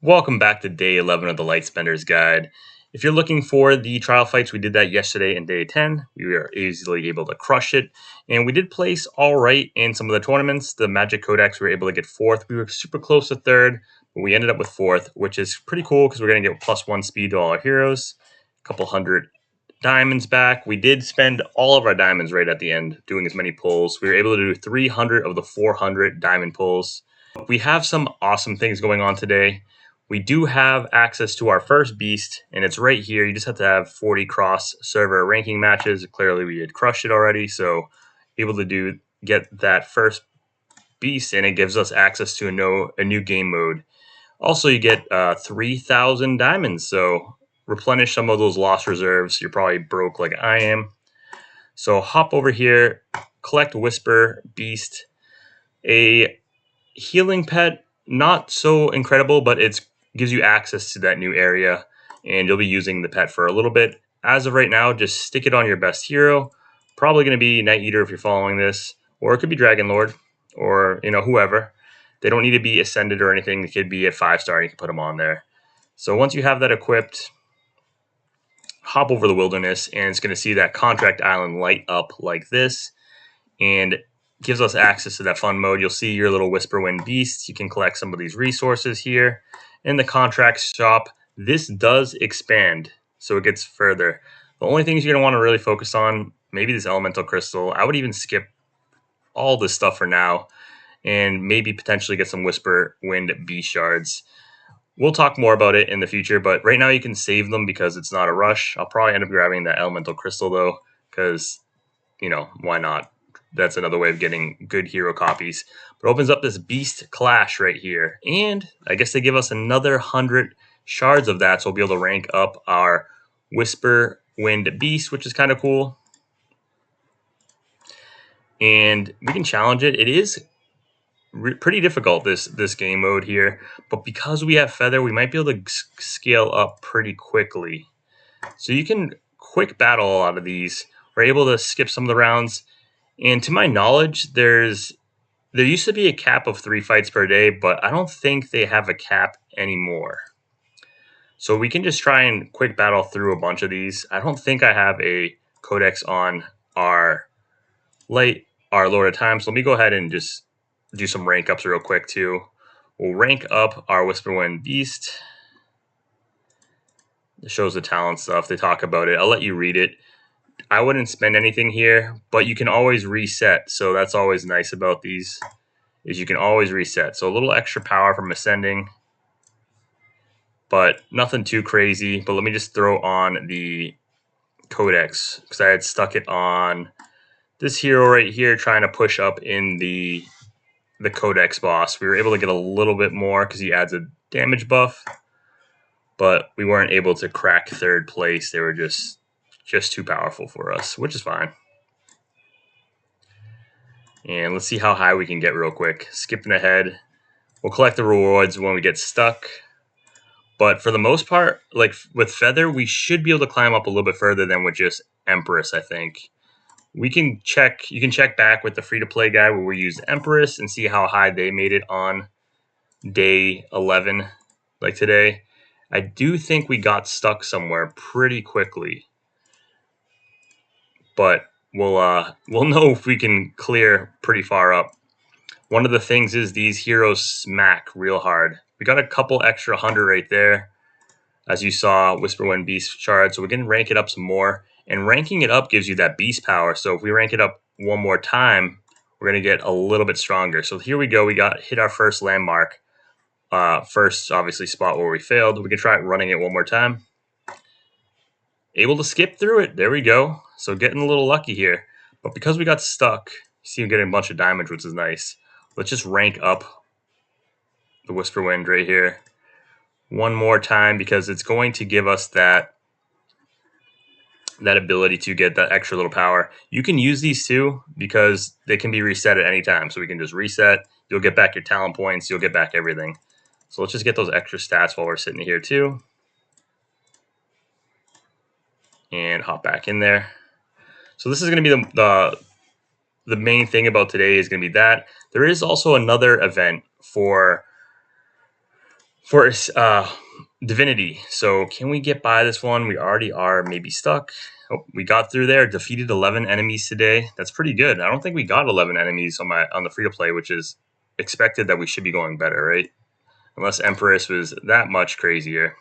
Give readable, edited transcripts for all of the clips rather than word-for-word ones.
Welcome back to day 11 of the Lightspender's Guide. If you're looking for the trial fights, we did that yesterday in day 10. We were easily able to crush it, and we did place all right in some of the tournaments. The Magic Codex, we were able to get fourth. We were super close to third, but we ended up with fourth, which is pretty cool because we're going to get +1 speed to all our heroes, a couple hundred diamonds back. We did spend all of our diamonds right at the end doing as many pulls. We were able to do 300 of the 400 diamond pulls. We have some awesome things going on today. We do have access to our first beast, and it's right here. You just have to have 40 cross server ranking matches. Clearly, we had crushed it already, so able to get that first beast, and it gives us access to a new game mode. Also, you get 3,000 diamonds, so replenish some of those lost reserves. You're probably broke like I am. So hop over here, collect Whisper Beast, a healing pet, not so incredible, but it gives you access to that new area, and you'll be using the pet for a little bit. As of right now, just stick it on your best hero. Probably going to be Night Eater if you're following this, or it could be Dragon Lord, or whoever. They don't need to be ascended or anything. It could be a 5-star, and you can put them on there. So once you have that equipped, hop over the wilderness, and it's going to see that contract island light up like this, and gives us access to that fun mode. You'll see your little Whisperwind beasts. You can collect some of these resources here in the contract shop. This does expand, so it gets further. The only things you're going to want to really focus on, maybe this elemental crystal. I would even skip all this stuff for now and maybe potentially get some Whisperwind beast shards. We'll talk more about it in the future, but right now you can save them because it's not a rush. I'll probably end up grabbing that elemental crystal though, because why not? That's another way of getting good hero copies. But it opens up this beast clash right here. And I guess they give us another 100 shards of that, so we'll be able to rank up our Whisperwind beast, which is kind of cool. And we can challenge it. It is pretty difficult, this game mode here. But because we have Feather, we might be able to scale up pretty quickly. So you can quick battle a lot of these. We're able to skip some of the rounds. And to my knowledge, there used to be a cap of 3 fights per day, but I don't think they have a cap anymore. So we can just try and quick battle through a bunch of these. I don't think I have a codex on our Lord of Time. So let me go ahead and just do some rank ups real quick too. We'll rank up our Whisperwind Beast. It shows the talent stuff. They talk about it. I'll let you read it. I wouldn't spend anything here, but you can always reset. So that's always nice about these, is you can always reset. So a little extra power from ascending, but nothing too crazy. But let me just throw on the codex because I had stuck it on this hero right here, trying to push up in the codex boss. We were able to get a little bit more because he adds a damage buff, but we weren't able to crack third place. They were just too powerful for us, which is fine. And let's see how high we can get real quick. Skipping ahead. We'll collect the rewards when we get stuck. But for the most part, like with Feather, we should be able to climb up a little bit further than with just Empress, I think. You can check back with the free-to-play guy where we used Empress and see how high they made it on day 11, like today. I do think we got stuck somewhere pretty quickly. But we'll know if we can clear pretty far up. One of the things is these heroes smack real hard. We got a couple extra 100 right there, as you saw, Whisperwind Beast shard. So we're going to rank it up some more. And ranking it up gives you that beast power. So if we rank it up one more time, we're going to get a little bit stronger. So here we go. We hit our first landmark. First, obviously, spot where we failed. We can try running it one more time. Able to skip through it. There we go. So getting a little lucky here. But because we got stuck, you see we're getting a bunch of damage, which is nice. Let's just rank up the Whisperwind right here one more time because it's going to give us that ability to get that extra little power. You can use these too because they can be reset at any time. So we can just reset. You'll get back your talent points. You'll get back everything. So let's just get those extra stats while we're sitting here too. And hop back in there. So this is going to be the main thing about today is going to be that. There is also another event for For Divinity. So can we get by this one? We already are maybe stuck. Oh, we got through there. Defeated 11 enemies today. That's pretty good. I don't think we got 11 enemies on the free to play, which is expected that we should be going better, right? Unless Empress was that much crazier.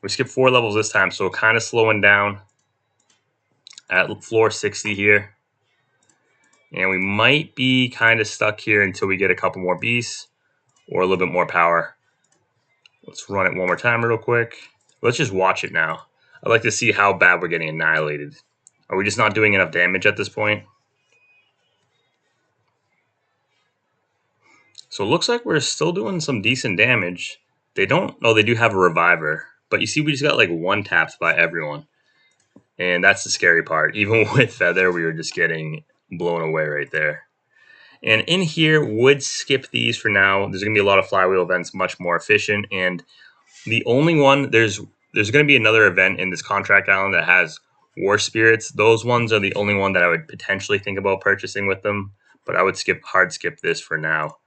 We skipped 4 levels this time, so kind of slowing down at floor 60 here. And we might be kind of stuck here until we get a couple more beasts or a little bit more power. Let's run it one more time real quick. Let's just watch it now. I'd like to see how bad we're getting annihilated. Are we just not doing enough damage at this point? So it looks like we're still doing some decent damage. They don't... Oh, they do have a reviver. But you see, we just got like one tapped by everyone. And that's the scary part. Even with Feather, we were just getting blown away right there. And in here, would skip these for now. There's going to be a lot of flywheel events, much more efficient. And the only one, there's going to be another event in this contract island that has war spirits. Those ones are the only one that I would potentially think about purchasing with them. But I would hard skip this for now.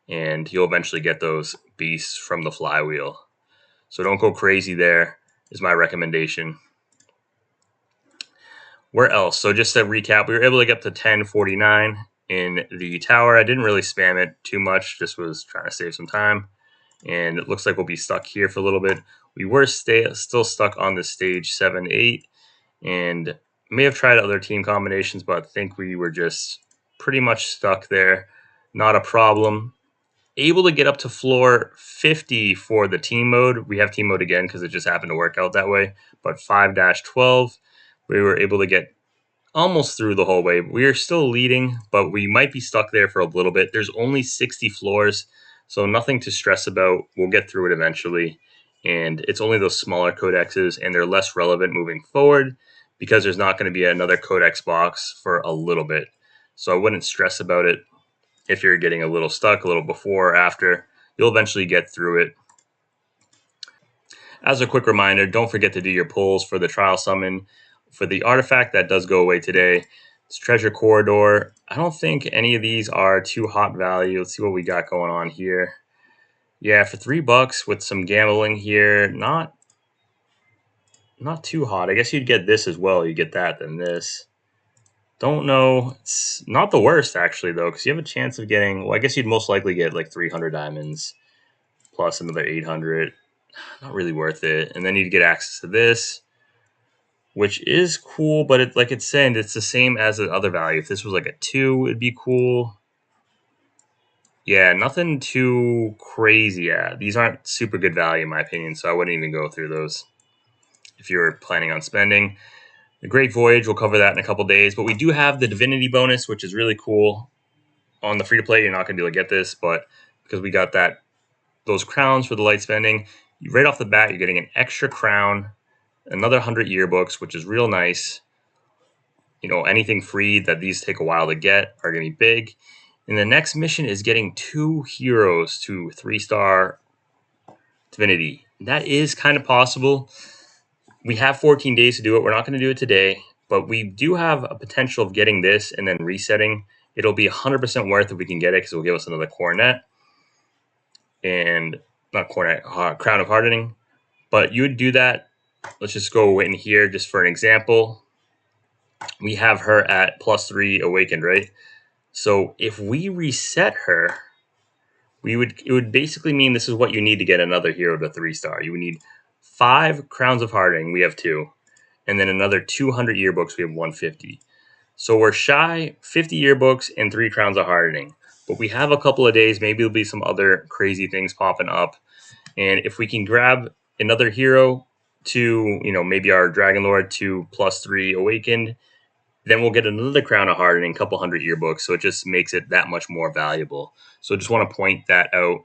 And you'll eventually get those beasts from the flywheel. So don't go crazy there, is my recommendation. Where else? So just to recap, we were able to get to 1049 in the tower. I didn't really spam it too much, just was trying to save some time. And it looks like we'll be stuck here for a little bit. We were still stuck on the stage 7-8, and may have tried other team combinations, but I think we were just pretty much stuck there. Not a problem. Able to get up to floor 50 for the team mode. We have team mode again because it just happened to work out that way. But 5-12, we were able to get almost through the whole way. We are still leading, but we might be stuck there for a little bit. There's only 60 floors, so nothing to stress about. We'll get through it eventually. And it's only those smaller codexes, and they're less relevant moving forward because there's not going to be another codex box for a little bit. So I wouldn't stress about it. If you're getting a little stuck, a little before or after, you'll eventually get through it. As a quick reminder, don't forget to do your pulls for the trial summon. For the artifact, that does go away today. It's Treasure Corridor. I don't think any of these are too hot value. Let's see what we got going on here. Yeah, for $3 with some gambling here, not too hot. I guess you'd get this as well. You get that, then this. Don't know. It's not the worst, actually, though, because you have a chance of getting... Well, I guess you'd most likely get like 300 diamonds plus another 800. Not really worth it. And then you'd get access to this, which is cool, but like it's saying, it's the same as the other value. If this was like a 2, it'd be cool. Yeah, nothing too crazy. Yeah, these aren't super good value, in my opinion, so I wouldn't even go through those if you're planning on spending. The Great Voyage, we'll cover that in a couple days, but we do have the Divinity bonus, which is really cool. On the free-to-play, you're not going to be able to get this, but because we got those crowns for the light spending, right off the bat, you're getting an extra crown, another 100 yearbooks, which is real nice. You know, anything free that these take a while to get are going to be big. And the next mission is getting 2 heroes to 3-star Divinity. That is kind of possible. We have 14 days to do it. We're not going to do it today, but we do have a potential of getting this and then resetting. It'll be 100% worth if we can get it because it'll give us another coronet. And not coronet, crown of hardening. But you would do that. Let's just go in here just for an example. We have her at +3 awakened, right? So if we reset her, it would basically mean this is what you need to get another hero to 3-star. You would need 5 crowns of hardening. We have 2. And then another 200 yearbooks. We have 150. So we're shy 50 yearbooks and 3 crowns of hardening. But we have a couple of days. Maybe there'll be some other crazy things popping up. And if we can grab another hero to, maybe our Dragon Lord to +3 awakened, then we'll get another crown of hardening, a couple 100 yearbooks. So it just makes it that much more valuable. So I just want to point that out.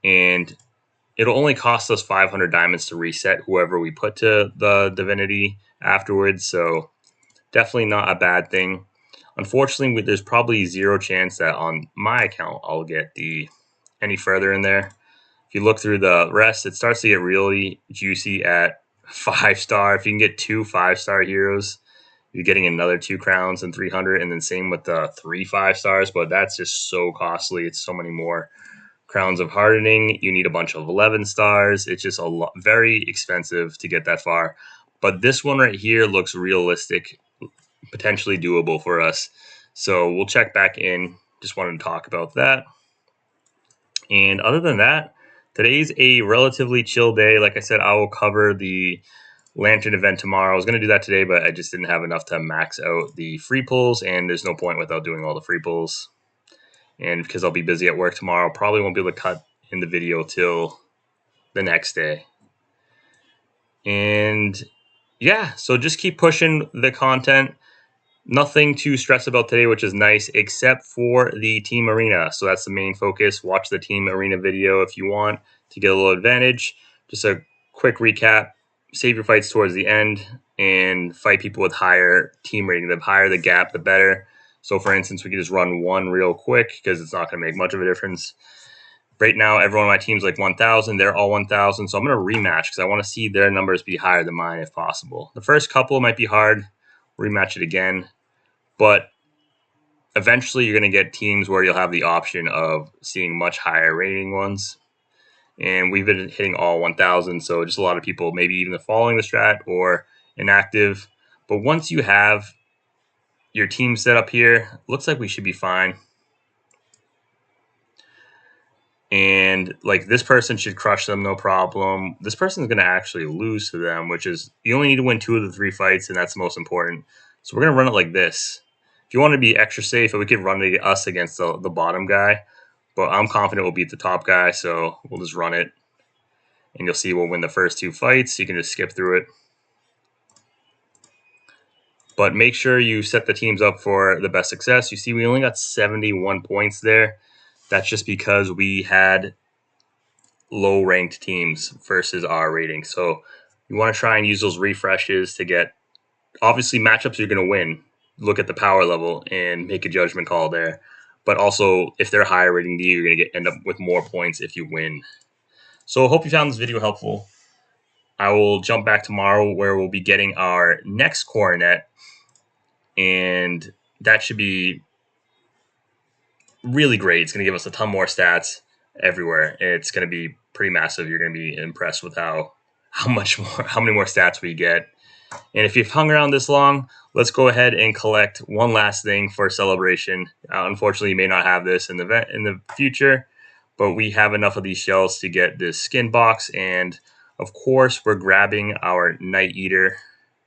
And it'll only cost us 500 diamonds to reset whoever we put to the Divinity afterwards. So definitely not a bad thing. Unfortunately, there's probably 0 chance that on my account I'll get any further in there. If you look through the rest, it starts to get really juicy at 5-star. If you can get 2 5-star heroes, you're getting another 2 crowns and 300, and then same with the 3 5-stars. But that's just so costly. It's so many more Crowns of Hardening, you need a bunch of 11 stars. It's just very expensive to get that far. But this one right here looks realistic, potentially doable for us. So we'll check back in. Just wanted to talk about that. And other than that, today's a relatively chill day. Like I said, I will cover the Lantern event tomorrow. I was going to do that today, but I just didn't have enough to max out the free pulls, and there's no point without doing all the free pulls. And because I'll be busy at work tomorrow, probably won't be able to cut in the video till the next day. And yeah, so just keep pushing the content. Nothing to stress about today, which is nice, except for the Team Arena. So that's the main focus. Watch the Team Arena video if you want to get a little advantage. Just a quick recap. Save your fights towards the end and fight people with higher team rating. The higher the gap, the better. So for instance, we can just run one real quick because it's not going to make much of a difference. Right now, everyone on my team's like 1,000. They're all 1,000. So I'm going to rematch because I want to see their numbers be higher than mine if possible. The first couple might be hard. Rematch it again. But eventually you're going to get teams where you'll have the option of seeing much higher rating ones. And we've been hitting all 1,000. So just a lot of people maybe even following the strat or inactive. But once you have your team set up here, looks like we should be fine. And like this person should crush them, no problem. This person's going to actually lose to them, which is you only need to win 2 of the 3 fights, and that's the most important. So we're going to run it like this. If you want to be extra safe, we could run us against the bottom guy, but I'm confident we'll beat the top guy, so we'll just run it. And you'll see we'll win the first 2 fights. You can just skip through it. But make sure you set the teams up for the best success. You see we only got 71 points there. That's just because we had low-ranked teams versus our rating. So you want to try and use those refreshes to get, obviously, matchups you're going to win. Look at the power level and make a judgment call there. But also, if they're higher rating than you, you're going to end up with more points if you win. So I hope you found this video helpful. I will jump back tomorrow where we'll be getting our next coronet. And that should be really great. It's going to give us a ton more stats everywhere. It's going to be pretty massive. You're going to be impressed with how many more stats we get. And if you've hung around this long, let's go ahead and collect one last thing for celebration. Unfortunately, you may not have this in the future, but we have enough of these shells to get this skin box. And of course, we're grabbing our Night Eater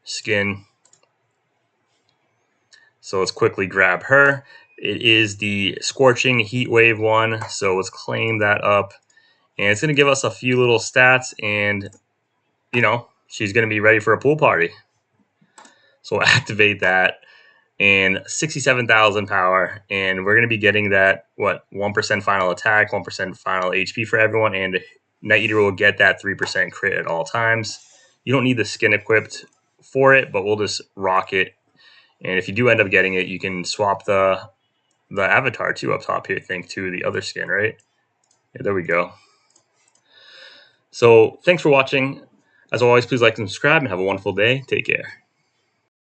skin. So let's quickly grab her. It is the Scorching Heat Wave one, so let's claim that up. And it's going to give us a few little stats, and, you know, she's going to be ready for a pool party. So we'll activate that, and 67,000 power, and we're going to be getting that, 1% final attack, 1% final HP for everyone, and Night Eater will get that 3% crit at all times. You don't need the skin equipped for it, but we'll just rock it. And if you do end up getting it, you can swap the avatar too up top here, to the other skin, right? Yeah, there we go. So thanks for watching. As always, please like and subscribe and have a wonderful day. Take care.